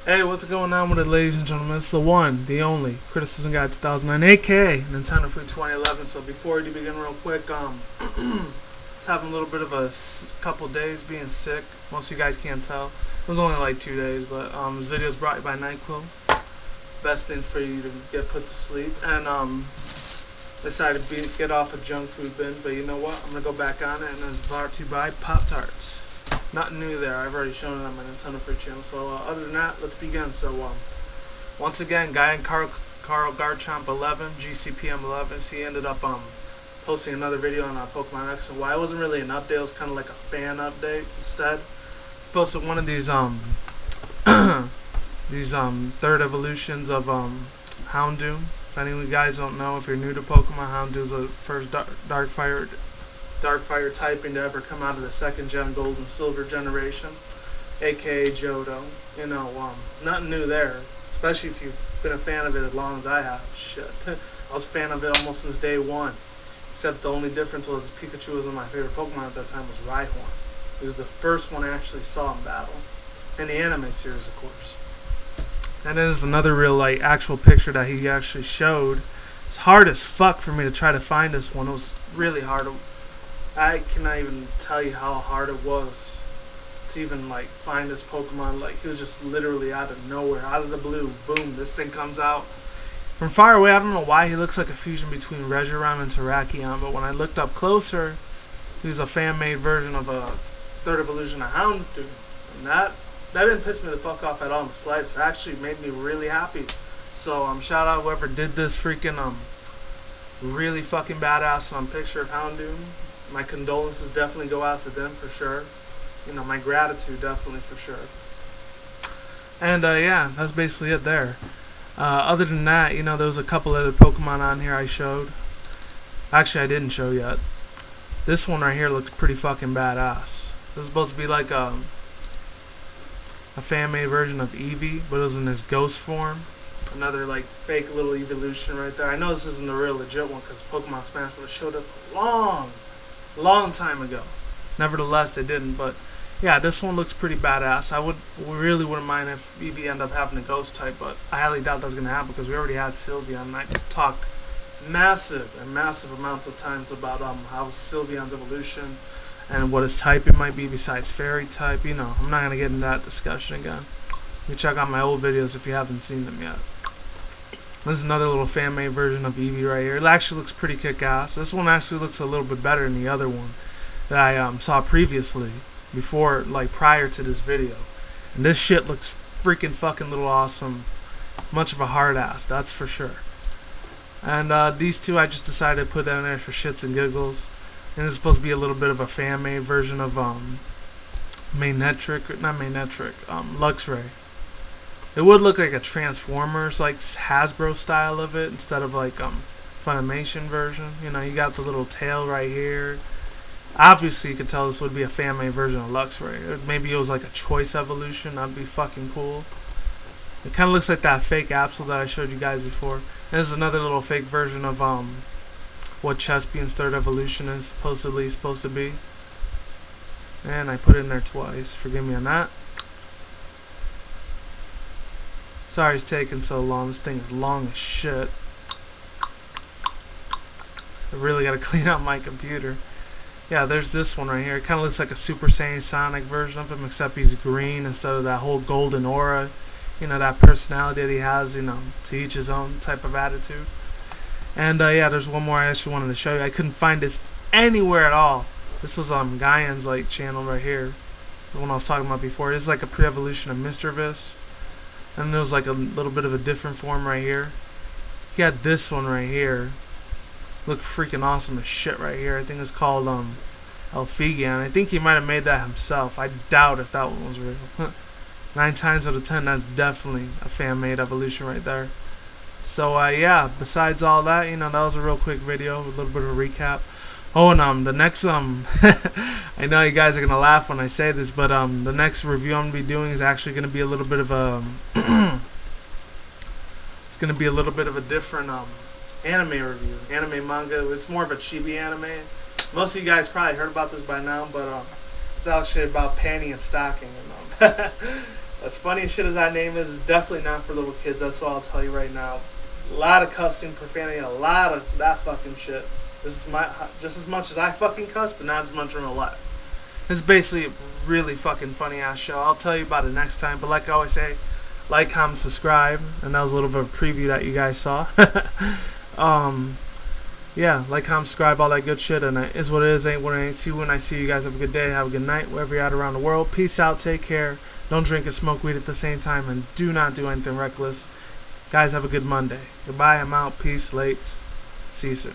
Hey, what's going on with it, ladies and gentlemen? It's the one, the only Criticism Guy 2009, aka Nintendo Free 2011. So before we do begin, real quick, it's having a little bit of a couple days being sick. Most of you guys can't tell. It was only like 2 days, but this video is brought to you by NyQuil. Best thing for you to get put to sleep. And decided to get off a junk food bin, but you know what? I'm gonna go back on it, and it's brought to you by Pop-Tarts. Nothing new there. I've already shown it on my Nintendo Free channel. So other than that, let's begin. So once again, guy in Carl Garchomp 11, GCPM 11. He ended up posting another video on Pokemon X and Y. It wasn't really an update. It was kind of like a fan update instead. He posted one of these these third evolutions of Houndoom. If any of you guys don't know, if you're new to Pokemon, Houndoom is the first dark fire typing to ever come out of the second gen gold and silver generation, aka Johto. You know, nothing new there, especially if you've been a fan of it as long as I have. Shit, I was a fan of it almost since day one, except the only difference was Pikachu was one of my favorite Pokemon at that time was Rhyhorn. He was the first one I actually saw in battle, in the anime series, of course. And there's another real actual picture that he actually showed. It's hard as fuck for me to try to find this one. It was really hard. I cannot even tell you how hard it was to even find this Pokemon. He was just literally out of nowhere, out of the blue. Boom, this thing comes out. From far away, I don't know why he looks like a fusion between Reshiram and Terrakion, but when I looked up closer, he was a fan-made version of a third evolution of Houndoom. And that didn't piss me the fuck off at all in the slightest. It actually made me really happy. So shout out whoever did this freaking really fucking badass picture of Houndoom. My condolences definitely go out to them for sure. You know, my gratitude definitely for sure. And yeah, that's basically it there. Other than that, you know, there was a couple other Pokemon on here I showed. Actually, I didn't show yet. This one right here looks pretty fucking badass. This is supposed to be like a fan-made version of Eevee, but it was in this ghost form. Another fake little evolution right there. I know this isn't the real legit one because Pokemon Smash would have showed up long time ago. Nevertheless, they didn't. But yeah, this one looks pretty badass. I really wouldn't mind if Eevee ended up having a ghost type, but I highly doubt that's gonna happen because we already had Sylveon, and I talked massive amounts of times about how Sylveon's evolution and what his type it might be besides fairy type. You know, I'm not gonna get into that discussion again. You check out my old videos if you haven't seen them yet. This is another little fan-made version of Eevee right here. It actually looks pretty kick-ass. This one actually looks a little bit better than the other one that I saw previously, prior to this video. And this shit looks freaking fucking little awesome. Much of a hard ass, that's for sure. And these two I just decided to put down there for shits and giggles. And it's supposed to be a little bit of a fan-made version of Luxray. It would look like a Transformers, Hasbro style of it, instead of Funimation version. You know, you got the little tail right here. Obviously, you could tell this would be a fan-made version of Luxray. Maybe it was a choice evolution. That'd be fucking cool. It kind of looks like that fake Absol that I showed you guys before. And this is another little fake version of what Chespian's third evolution is supposedly supposed to be. And I put it in there twice. Forgive me on that. Sorry it's taking so long. This thing is long as shit. I really gotta clean out my computer. Yeah, there's this one right here. It kind of looks like a Super Saiyan Sonic version of him, except he's green instead of that whole golden aura. You know, that personality that he has, you know, to each his own type of attitude. And yeah, there's one more I actually wanted to show you. I couldn't find this anywhere at all. This was Gaian's channel right here. The one I was talking about before. It's a pre-evolution of Mr. Vis. And there was a little bit of a different form right here. He had this one right here. Look freaking awesome as shit right here. I think it's called Elfigian. I think he might have made that himself. I doubt if that one was real. 9 times out of 10, that's definitely a fan-made evolution right there. So yeah, besides all that, you know, that was a real quick video, a little bit of a recap. Oh, and the next I know you guys are gonna laugh when I say this, but the next review I'm gonna be doing is actually gonna be a little bit of a it's gonna be a little bit of a different anime review, anime manga. It's more of a chibi anime. Most of you guys probably heard about this by now, but it's actually about panty and stocking. As funny as shit as that name is, it's definitely not for little kids. That's what I'll tell you right now. A lot of cussing, profanity, a lot of that fucking shit. Just as much as I fucking cuss, but not as much in real life. It's basically a really fucking funny ass show. I'll tell you about it next time. But like I always say, like, comment, subscribe. And that was a little bit of a preview that you guys saw. Yeah, like, comment, subscribe, all that good shit. And it is what it is, ain't what it ain't. See you when I see you guys. Have a good day, have a good night, wherever you're at around the world. Peace out, take care. Don't drink and smoke weed at the same time, and do not do anything reckless. Guys, have a good Monday. Goodbye, I'm out. Peace, lates. See you soon.